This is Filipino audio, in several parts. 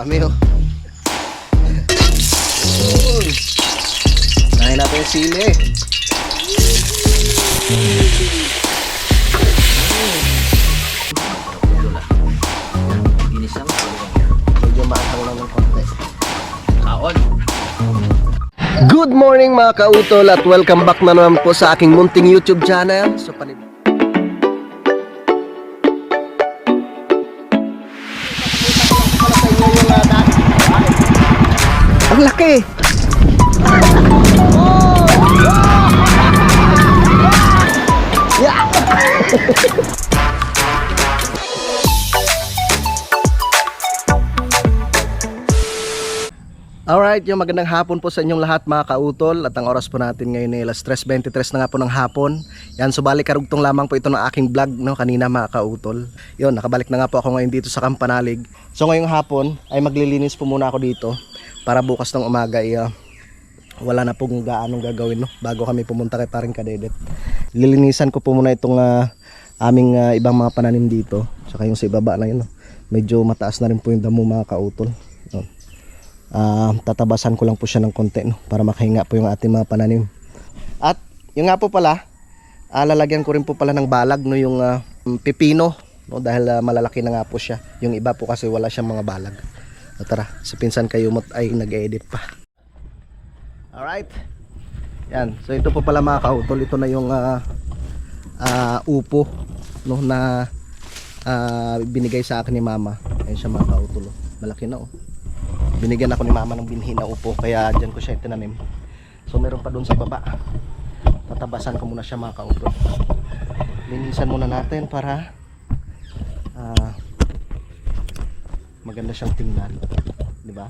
Dami oh. Nahin natin yung sili. Medyo maanghang lang ng konti. Kaon. Good morning mga kautol at welcome back na naman po sa aking munting YouTube channel. So ang laki. Yeah. Alright, yung magandang hapon po sa inyong lahat mga kautol. At ang oras po natin ngayon ay alas 3:23 na nga po ng hapon. Yan, subalik karugtong lamang po ito ng aking vlog no, kanina mga kautol. Yun, nakabalik na nga po ako ngayon dito sa Kampanalig. So ngayong hapon ay maglilinis po muna ako dito para bukas ng umaga ay wala na pong gaanong gagawin no, bago kami pumunta kay Paring Kadedet. Lilinisan ko po muna itong aming ibang mga pananim dito. Saka yung sa ibaba na yun no. Medyo mataas na rin po yung damo mga kautol. Yun. Tatabasan ko lang po siya ng konti no, para makahinga po yung ating mga pananim. At yung nga po pala, lalagyan ko rin po pala ng balag no, yung pipino no, dahil malalaki na nga po siya. Yung iba po kasi wala siyang mga balag. At tara, sa pinsan kayo ay nag-edit pa. Alright. Yan, so ito po pala mga kautol, ito na yung upo no, na binigay sa akin ni mama. Ayun siya mga kautol, malaki na oh. Binigyan ako ni mama ng binhi na upo, kaya dyan ko siya itinanim. So meron pa doon sa baba. Tatabasan ko muna siya mga kautol. Linisan muna natin para maganda siyang tingnan, di ba?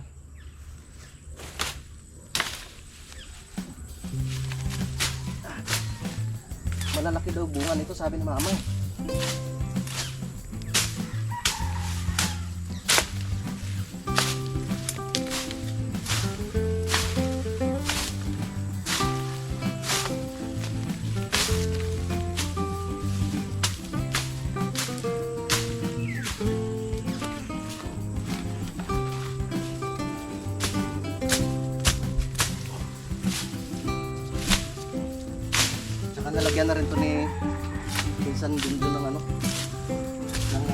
Malalaki daw bunga nito, sabi ni mama. Nalagyan na rin to ni pinsan din doon ng ano ng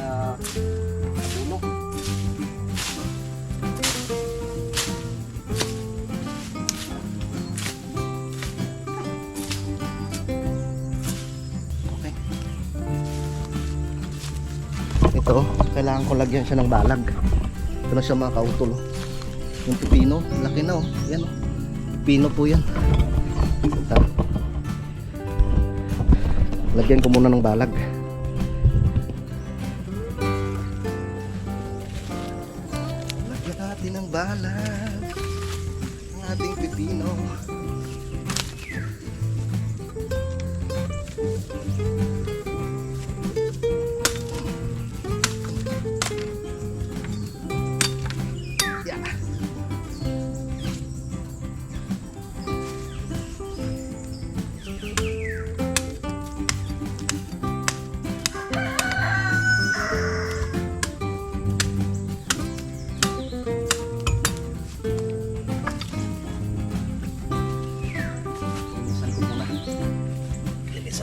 puno. Okay. Ito, kailangan ko lagyan siya ng balag. Ito na siya mga kautol. Yung pipino, laki na oh. Yan oh. Pipino po yan. Ito. Lagyan ko muna ng balag. Lagyan natin ng balag ang ating pipino. Yeah.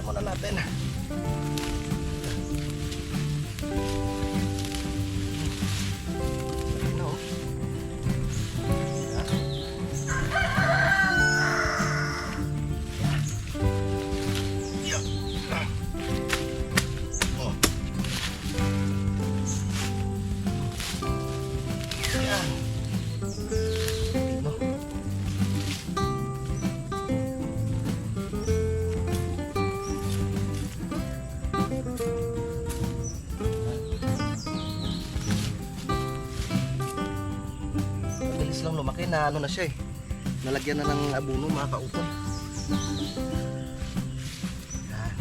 Muna natin. No. Oh. Yan. Lang lumaki na ano na siya eh. Nalagyan na ng abono mga kautol. Yan.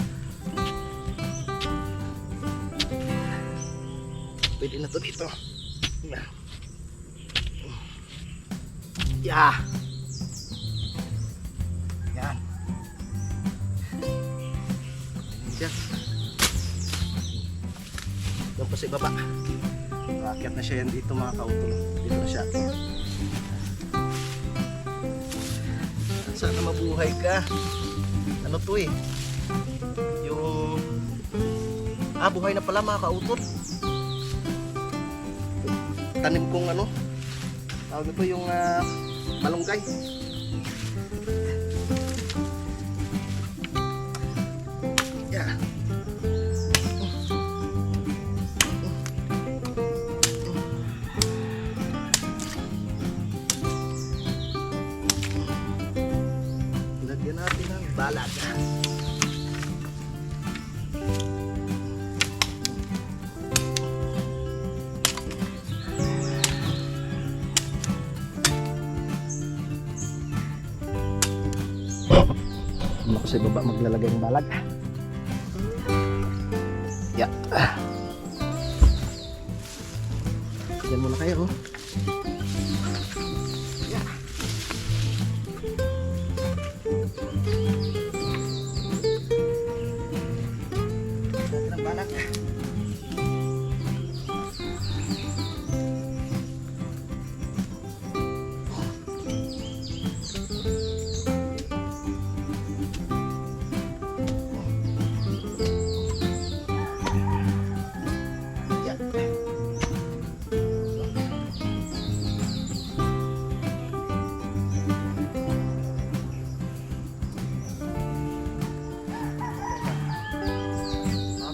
Pwede na to dito. Yeah. Yan. Yan. Doon pa sa ibaba. Aakyat na siya yan dito mga kautol. Dito na siya. Sana mabuhay ka. Ano to eh? Yung... buhay na pala mga kautol. Tanim kong ano? Tawag ito yung malunggay. Yeah. Lagyan natin ng balag. Ano ko sa baba maglalagay ng balag. Yeah. Yan muna kayo. Yeah. Natin ang balag.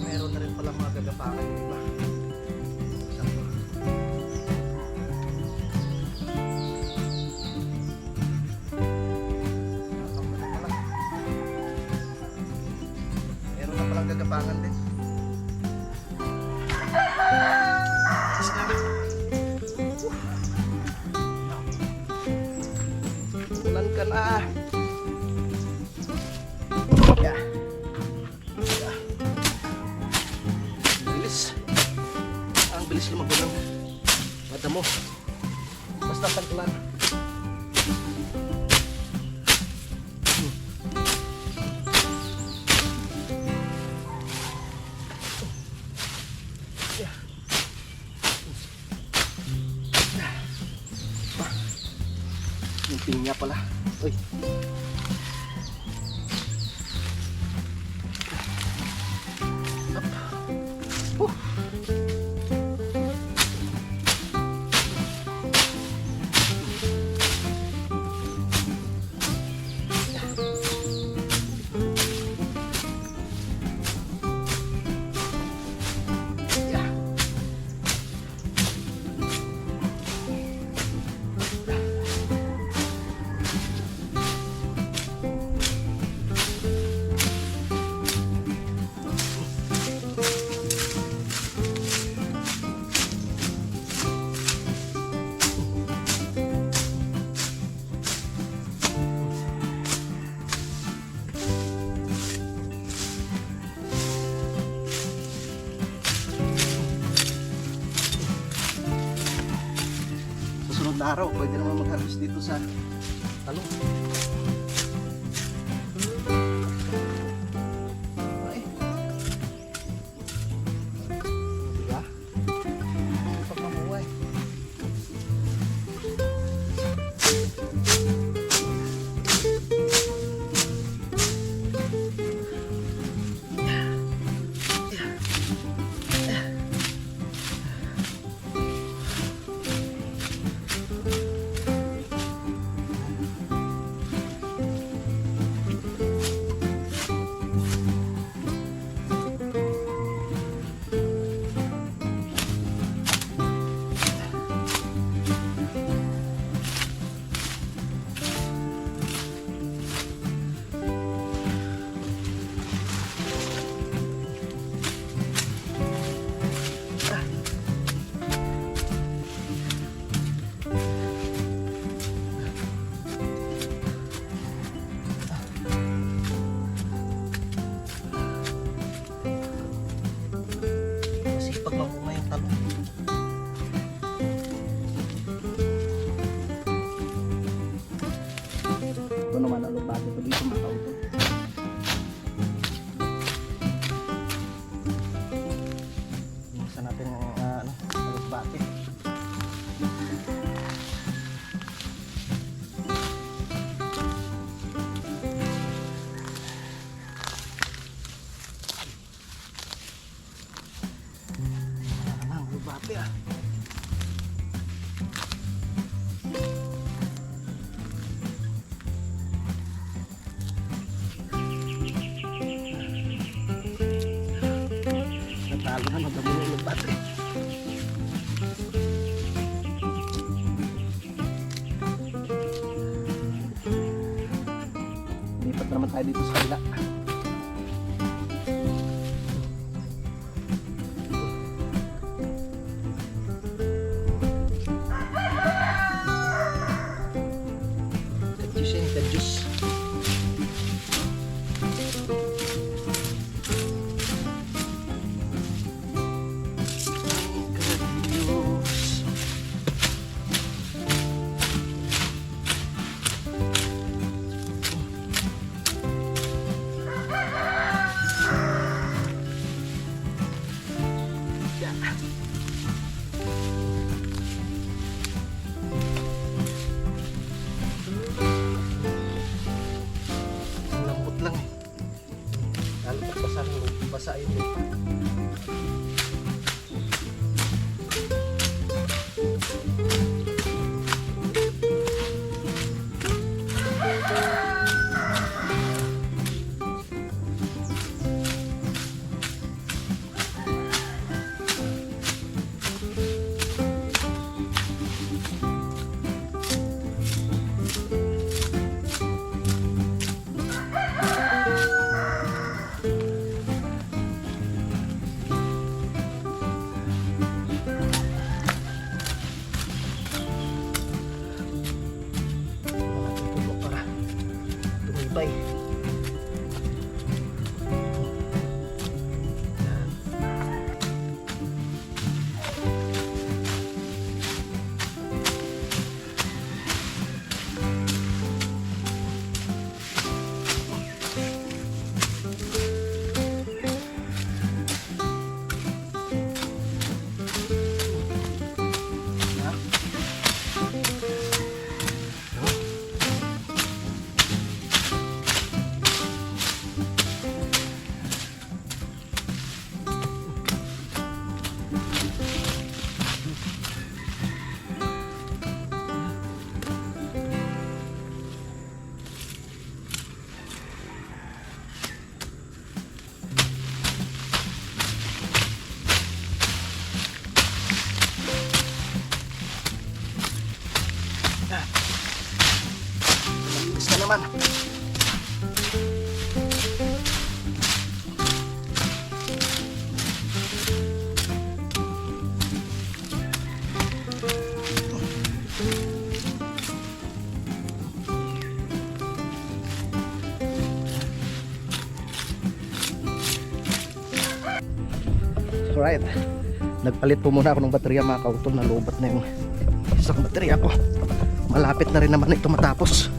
Meron na rin pala mga gagapangan yung iba. Meron na palang gagapangan din. Ulan ka na. Yeah. Ang bilis lumago ng mata mo. Basta tangkulan. Yung pinya pala. Uy. Susunod na araw, pwede naman mag-harvest dito sa talong. Ay. Diba? Pag mamuhay. naman tayo dito sa kanila. Kadyus yan, kadyus. Lambot lang eh. Lalo pag basa yun eh. Tumibay. Malinis na naman. Alright, nagpalit po muna ako ng baterya mga kautol. Nalubat na yung isang baterya ko. Malapit na rin naman ito matapos.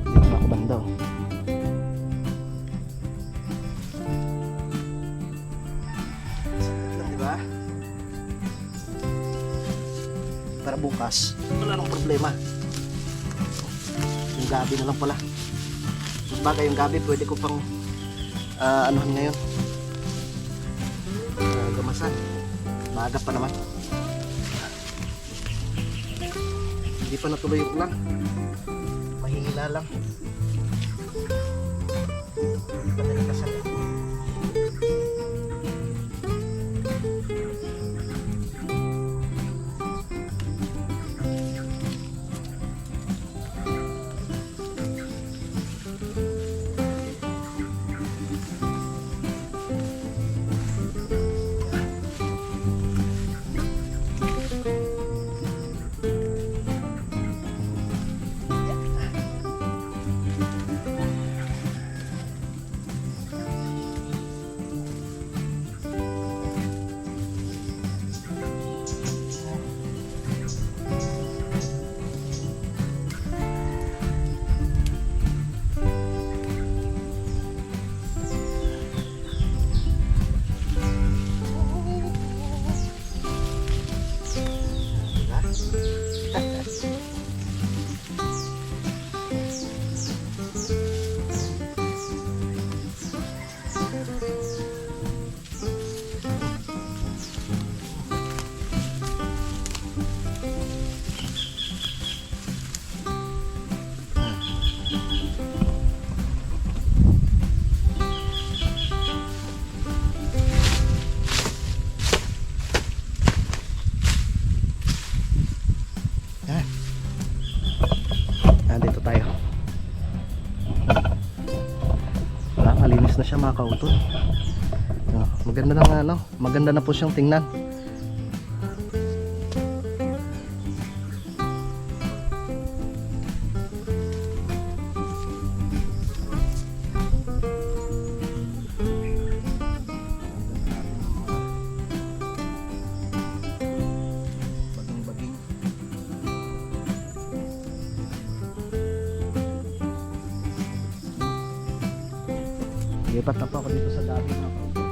Dito na ako banda. Sakit lang, diba? Para bukas wala nang problema. Yung gabi na lang pala. Bagay yung gabi pwede ko pang anuhan ngayon, gamasan. Maaga pa naman, hindi pa natuloy yung ulan, mahihila lang, hindi pa nalikasan. na siya mga kautol. Maganda na nga, no? Maganda na po siyang tingnan. Lipat na po ako dito sa gabi mga kautol.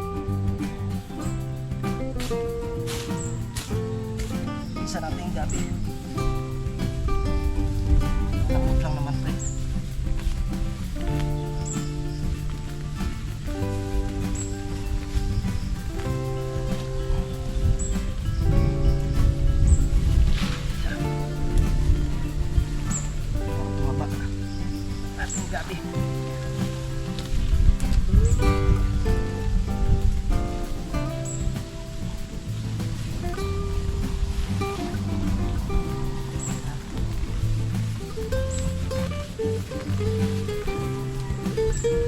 Isa natin yung gabi. Nakapot lang naman ito eh. Tumaba natin yung gabi.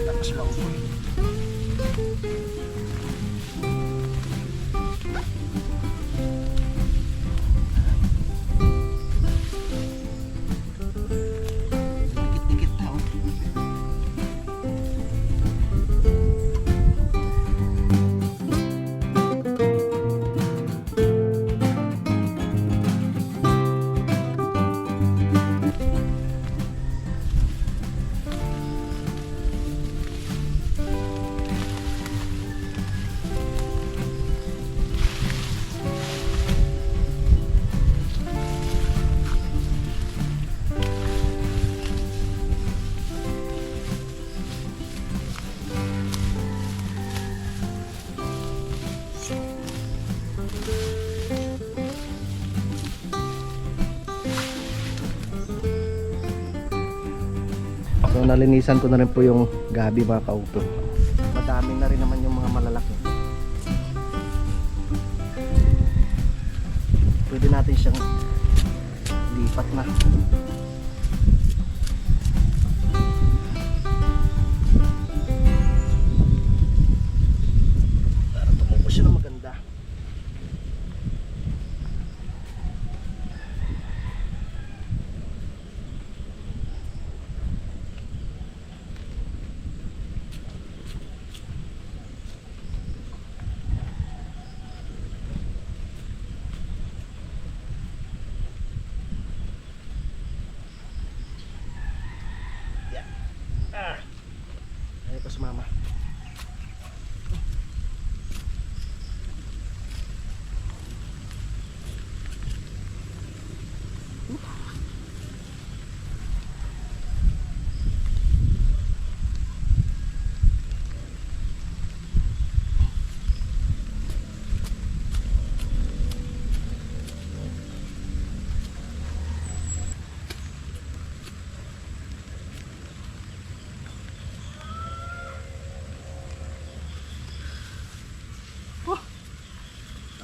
Tapos maupol. Dikit-dikit na oh. So nalinisan ko na rin po yung gabi mga kautol. Madami na rin naman yung mga malalaki. Pwede natin siyang lipat na. Para tumubo siya na maganda. Ayaw pa sumama.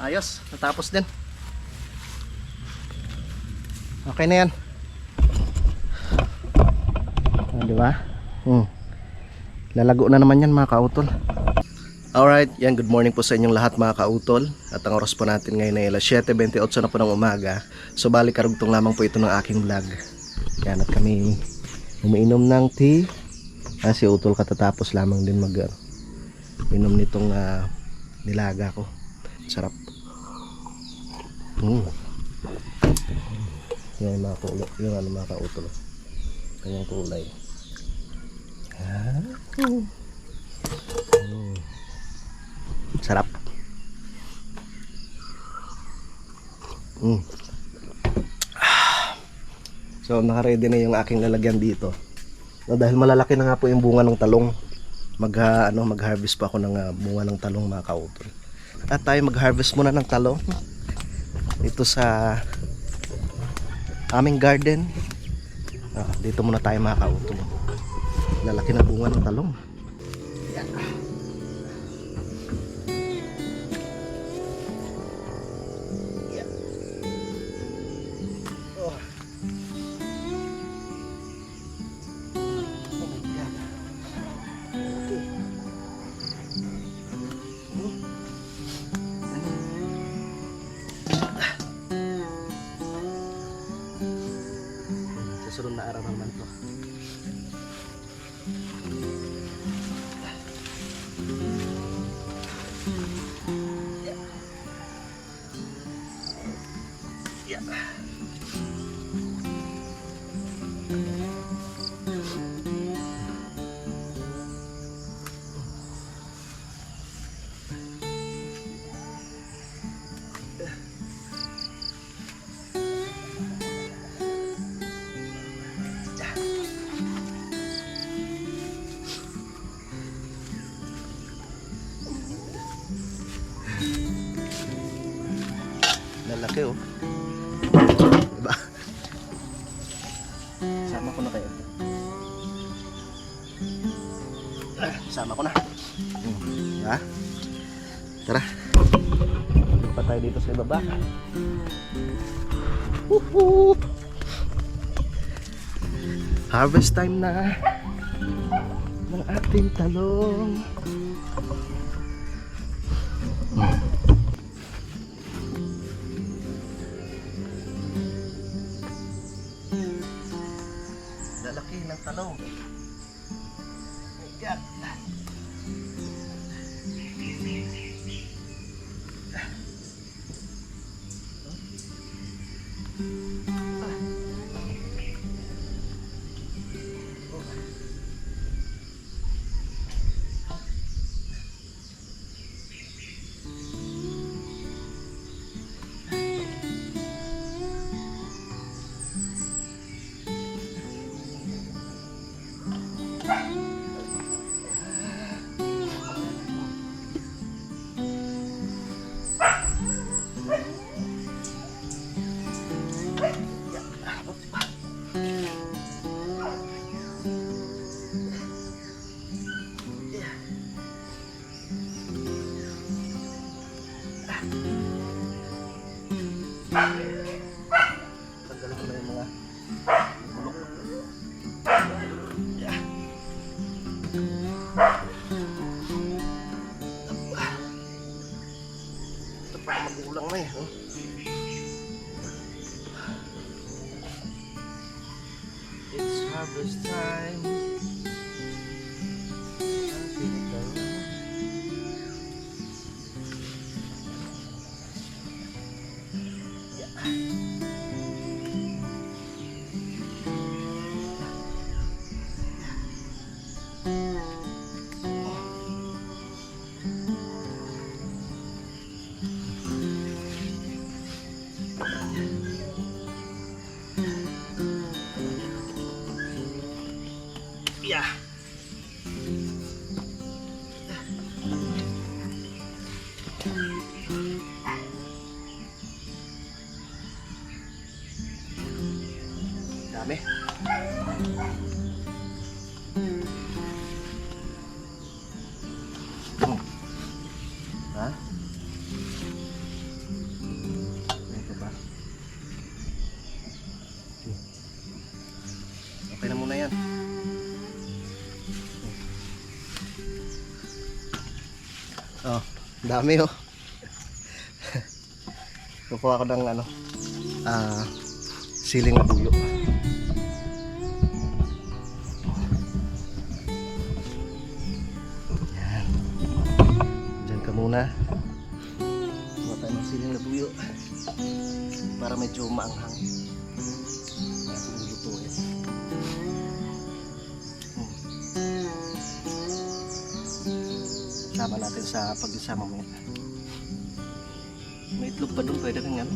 Ayos, natapos din. Okay na yan. Di ba? Lalago na naman yan mga kautol. Alright, yan, good morning po sa inyong lahat mga kautol. At ang oras po natin ngayon ay alas 7:28 na po ng umaga. So bali karugtong lamang po ito ng aking vlog. Yan, at kami umiinom ng tea. Si Utol katatapos lamang din mag inom nitong nilaga ko. Sarap. Yan mga kulay, yung ano mga kautol. Kanyang kulay. Sarap. So naka-ready na yung aking lalagyan dito. No, dahil malalaki na nga po yung bunga ng talong. Mag-harvest pa ako ng bunga ng talong mga kautol. At tayo mag-harvest muna ng talong dito sa aming garden. Dito muna tayo mga kautol. Lalaki na bunga ng talong. Yan. Yan. Oh. Oh my God. Okay. Sunod na araw naman to. Lalaki oh. Diba? Sama ko na kayo. Sama ko na. Ha? Tara. Dito pa tayo dito sa ibaba. Woohoo! Harvest time na ng ating talong. Lalaki ng talong. My God. Tanggalin ko na yung mga bulok. Yeah. Ito pa magulang na eh. Oh. It's harvest time. Yeah. Dami. Ha? Ito ba? Okay na muna yan. Oh, dami oh. Kukuha ko ng siling na buyo. Yan. Diyan ka muna. Kuha tayo ng siling na buyo para medyo maanghang. Ating lutuin. Sama natin sa pag-isama mo yan. May itlog pa doon, pwede rin yan.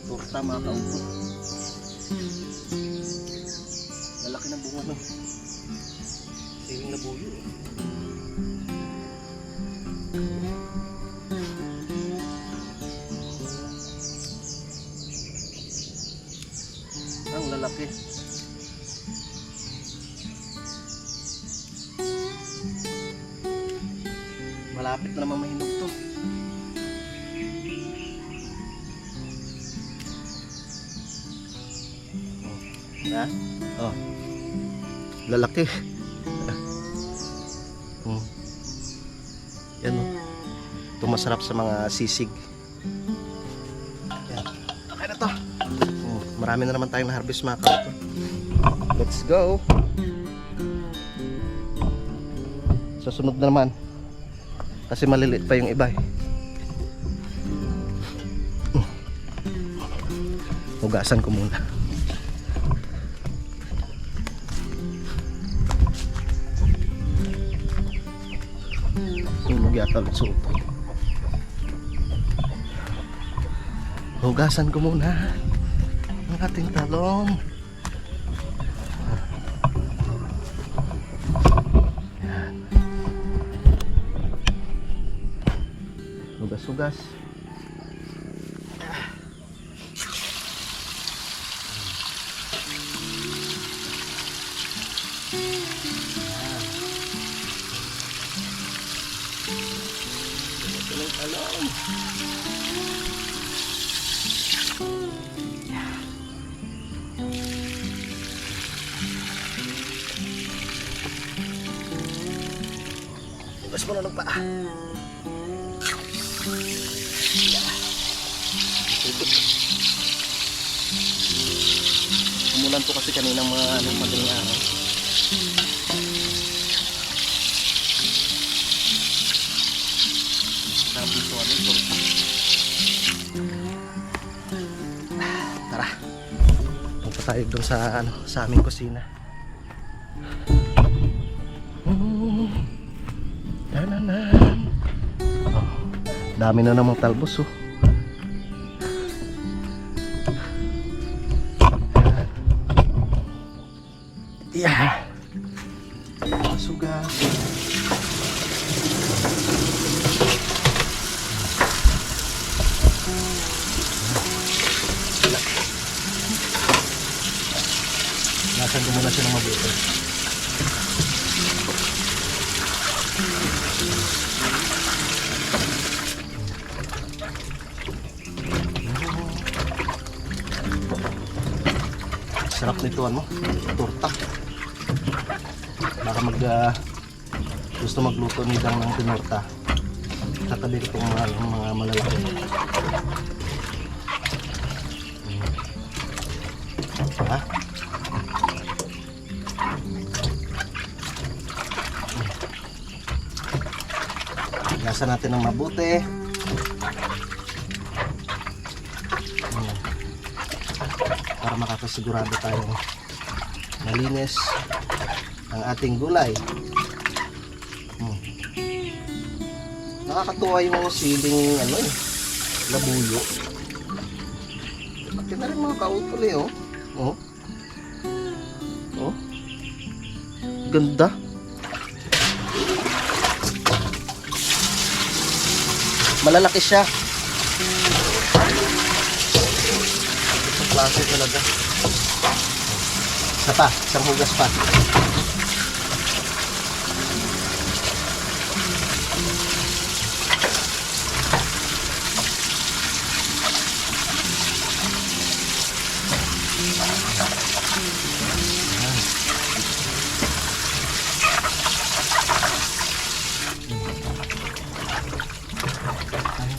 Torta mga kaupo. Lalaki ng bunga no. Siling na buyo eh. Ang lalaki. Malapit na naman mahinog to. Ha? Oh. Lalaki. Yan oh. Ito masarap sa mga sisig. Yan. Okay na to. marami na naman tayong na-harvest mga kautol. Let's go. Susunod na naman kasi maliliit pa yung iba eh. Hugasan ko muna. Tulog yata ulit sa upo. Hugasan ko muna ang ating talong. Yan. Hugas-hugas. Talong. Hugas mo na ng paa. Umulan po kasi kanina mga madaling araw. Tara, punta tayo doon sa aming kusina. Oh, dami na namang talbos oh. Yeah. Sugas. Nasan ko muna siya ng mabuti. Sarap nito torta. Baka gusto magluto nidang ng tinorta. Tatabi ko itong mga malalaki. Ha? Gasan natin ng mabuti. Para makakasigurado tayong malinis ang ating gulay. Nakakatuwa yung siling labuyo. Pati na rin mga kautol eh oh. Oh. Oh. Ganda. Malalaki siya. Isang klase talaga. Isa pa, isang hugas pa.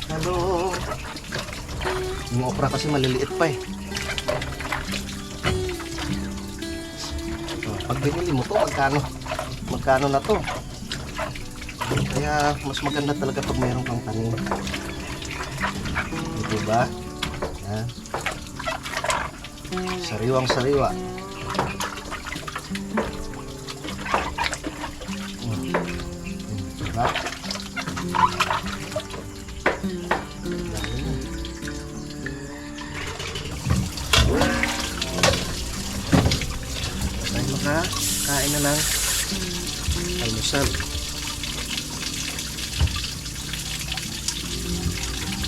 Hello. Yung okra kasi maliliit pa eh. Pag binili mo to, magkano na to? Kaya mas maganda talaga pag mayroon kang tanim. Ito ba? Yan. Sariwang sariwa. Diba? Kain na ng almusal.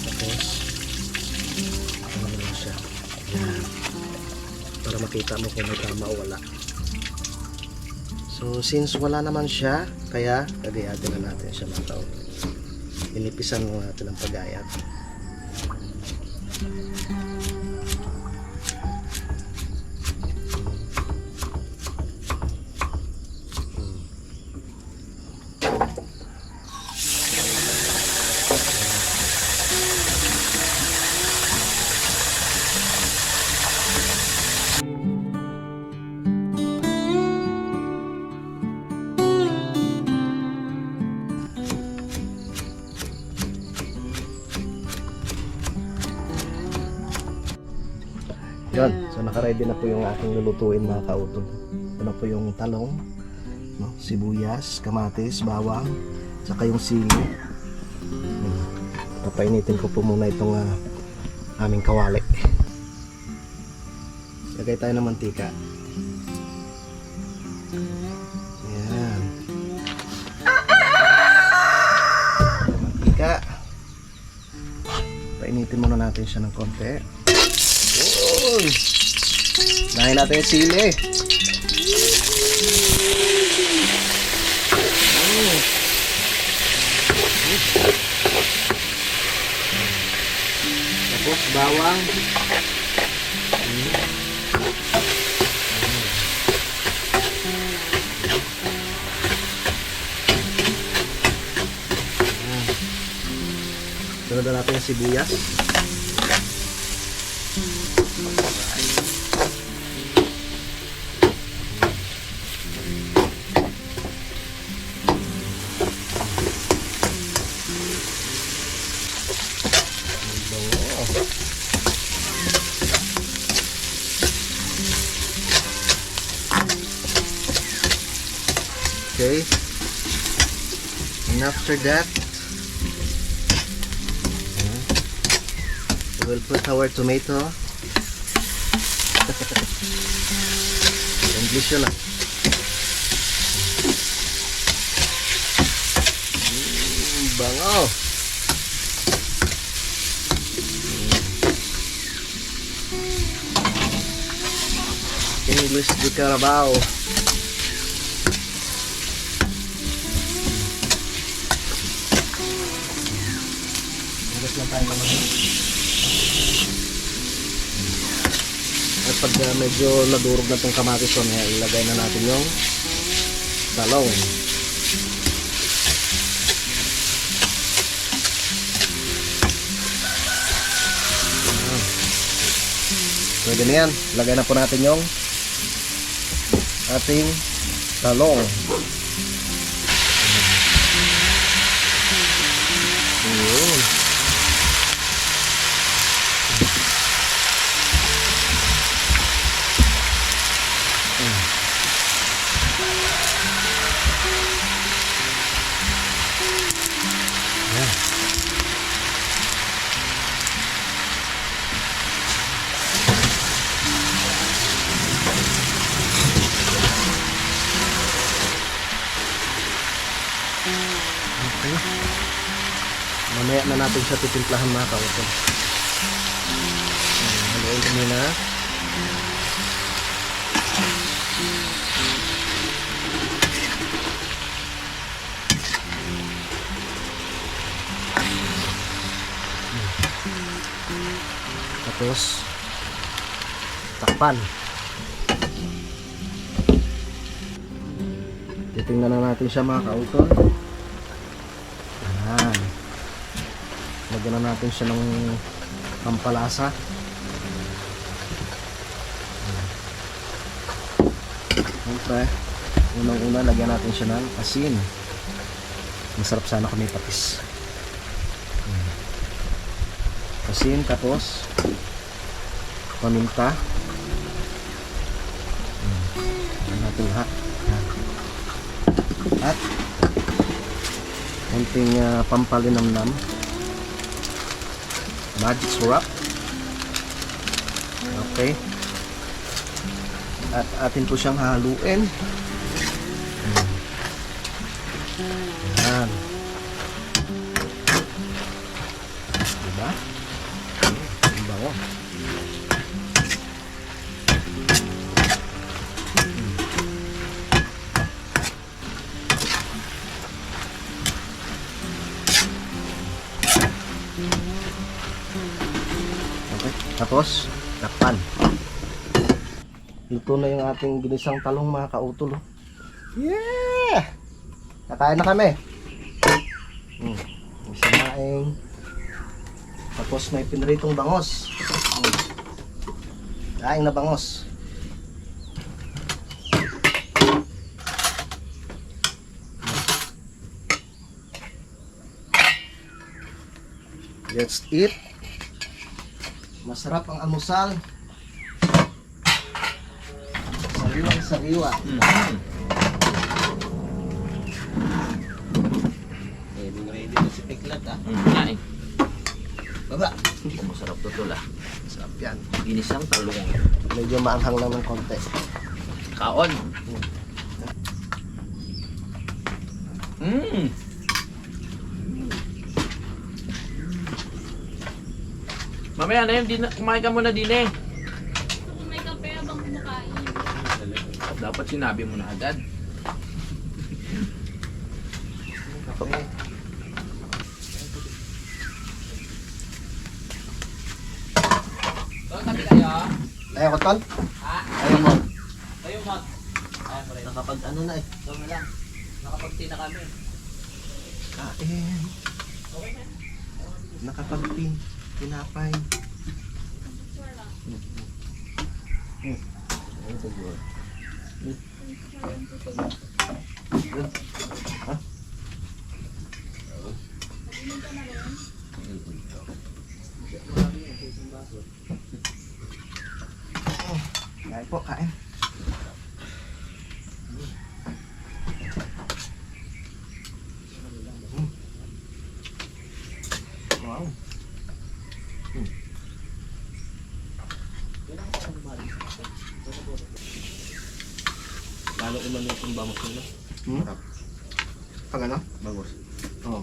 Tapos ano lang siya. Yan. Para makita mo kung may tama o wala. So since wala naman siya, kaya gagayatin na natin siya mga tao. Inipisan mo natin ang pagayat. naka-ready na po yung aking lulutuin mga kautol. Ito na po yung talong, no? Sibuyas, kamatis, bawang, saka yung sili. Papainitin ko po muna itong aming kawali. Lagay tayo ng mantika. Ayan. Mantika. Painitin muna natin siya ng konti. Uy! Nahin natin yung sili. Tapos bawang. Sunod na natin yung sibuyas. Okay, and after that we'll put our tomato. English yun bango. English di Carabao. Lang tayo naman. At pag medyo nadurog na itong kamatis so, ilagay na natin yung talong. Pwede na yan. Ilagay na po natin yung ating talong. Yun. Okay. Mamaya na natin siya titimplahan mga kautol. Haluin ko muna. Tapos takpan. Titingnan na natin siya mga kautol. Ayan. Lagyan na natin siya ng pampalasa. Siyempre, unang-una lagyan natin siya ng asin. Masarap sana kung may patis. Asin, tapos paminta. Ayan natin lahat. At konting pampalinamnam, magic syrup. Okay, at atin po siyang haluin. Ayan, diba? Ang bango. Okay, tapos takpan. Luto na yung ating ginisang talong mga kautol. Yeah! Kakain na kami. Isa maing. Tapos may pinritong bangos. Kain na bangos. Let's eat. Masarap ang almusal. sariwa. Ready na si Piklat Baba. Masarap to tol Sarap yan. Ginisang talong. Medyo maanghang lang ng konti. Kaon. Mamaya na yun, kumain ka muna din eh. May kape habang kumakain. Dapat sinabi mo na agad. Tol, tabi kayo. Ayaw ko, tol. Ha? Ayaw mo. Kayo, Mat. Ayan, pare. Nakapag ano na eh. Ito na lang. Nakapagti na kami. Kain. Nakapagpin. Pinapay. Kain po, kain. Wow. Lalo umano yung bamos nila. Pag ano? Bangos. Oo.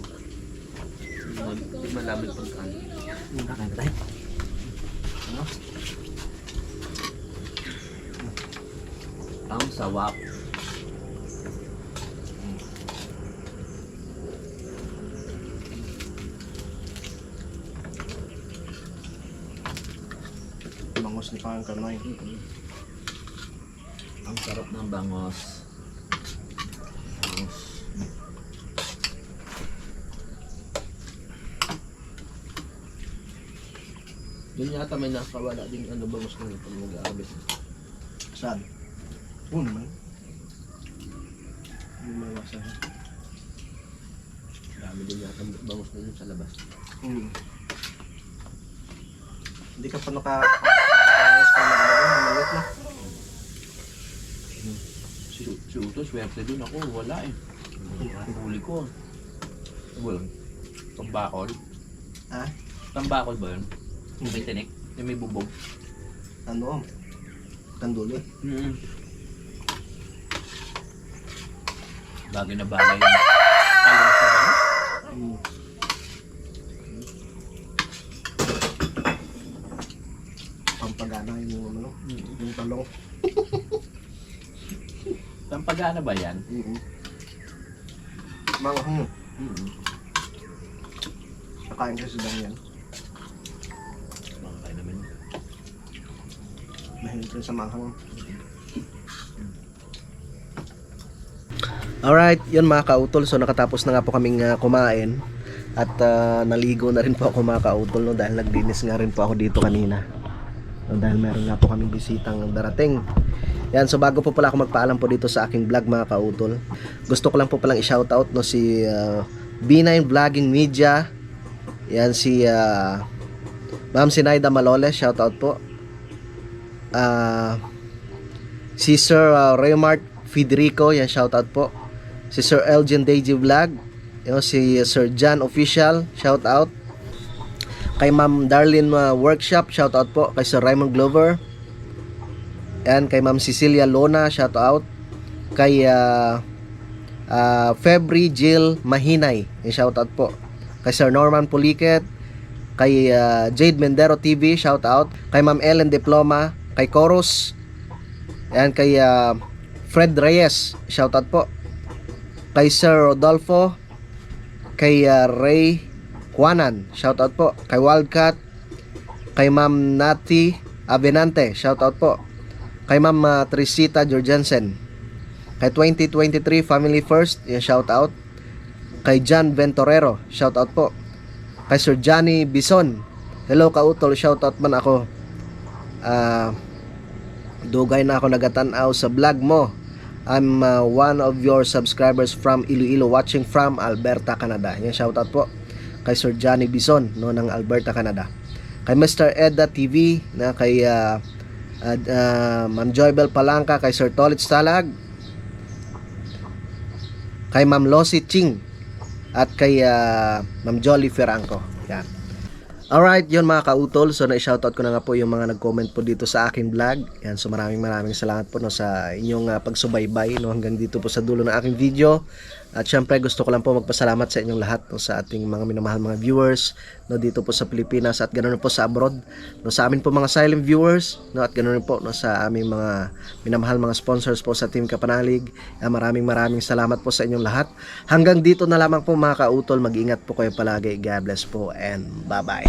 Hindi malamig pagkaan. Kakain ba tayo? Ano? Ang sawap. Bangos ni Pang Kanoy. Ang sarap ng bangos. Bangos. Doon yata may nakawala din ano bangos na pag mag-aabis. Saan? Oo naman. Hindi may wasa. Dami din yata bangos na yun sa labas. Hindi ka pa naka-ayos pa na malit na. Si Uto, swerte din ako. Wala eh. Ang huli ko. Wala. Tambakol. Ha? Tambakol ba yun? May tinik? Yung may bubog? Ano? Kanduli. Bagay na bagay. Alam sa bangos? Pampagana yung ano, yung talong. Tampagana ba yan? Manghang. Nakain kasi lang yan. Makakain naman. Mahilig rin sa manghang. Alright, yun mga kautol. So nakatapos na nga po kaming kumain. At naligo na rin po ako mga kautol, no, dahil naglinis nga rin po ako dito kanina. No, dahil meron nga po kaming bisitang darating. Yan, so bago po pala ako magpaalam po dito sa aking vlog mga kautol, gusto ko lang po palang i-shoutout no, si B9 Vlogging Media. Yan si Ma'am Sinaida Malole, shoutout po. Si Sir Raymart Federico, yan shoutout po. Si Sir Elgin Deji Vlog, yun, si Sir John Official, shoutout. Kay Ma'am Darlene Workshop, shoutout po. Kay Sir Raymond Glover. Yan, kay Ma'am Cecilia Lona, shoutout. Kay Febri Jill Mahinay, shoutout po. Kay Sir Norman Puliket. Kay Jade Mendero TV, shoutout. Kay Ma'am Ellen Diploma. Kay Chorus. Yan, kay Fred Reyes, shoutout po. Kay Sir Rodolfo. Kay Ray Juanan, shoutout po. Kay Wildcat. Kay Ma'am Nati Avenante, shoutout po. Kay Ma'am Trisita Jorgensen. Kay 2023 Family First, yan shoutout. Kay John Ventorero, shoutout po. Kay Sir Johnny Bison, hello kautol, shoutout man ako. Dugay na ako nagatanaw sa vlog mo. I'm one of your subscribers from Iloilo, watching from Alberta, Canada. Yan, shoutout po kay Sir Johnny Bison, no, ng Alberta, Canada. Kay Mr. Edda TV, na kay Ma'am Joybel Palangka, kay Sir Tolit Stalag, kay Ma'am Losie Ching, at kay Ma'am Jolly Ferranco. Yan. Alright, yun mga kautol. So na-shoutout ko na nga po yung mga nag-comment po dito sa aking vlog. Yan, so maraming salamat po no, sa inyong pagsubaybay no, hanggang dito po sa dulo ng aking video. At syempre gusto ko lang po magpasalamat sa inyong lahat no, sa ating mga minamahal mga viewers no, dito po sa Pilipinas at ganoon po sa abroad. No, sa amin po mga silent viewers no, at ganoon po no, sa aming mga minamahal mga sponsors po sa Team Kapanalig. Maraming salamat po sa inyong lahat. Hanggang dito na lamang po mga kautol. Mag-ingat po kayo palagi. God bless po and bye-bye.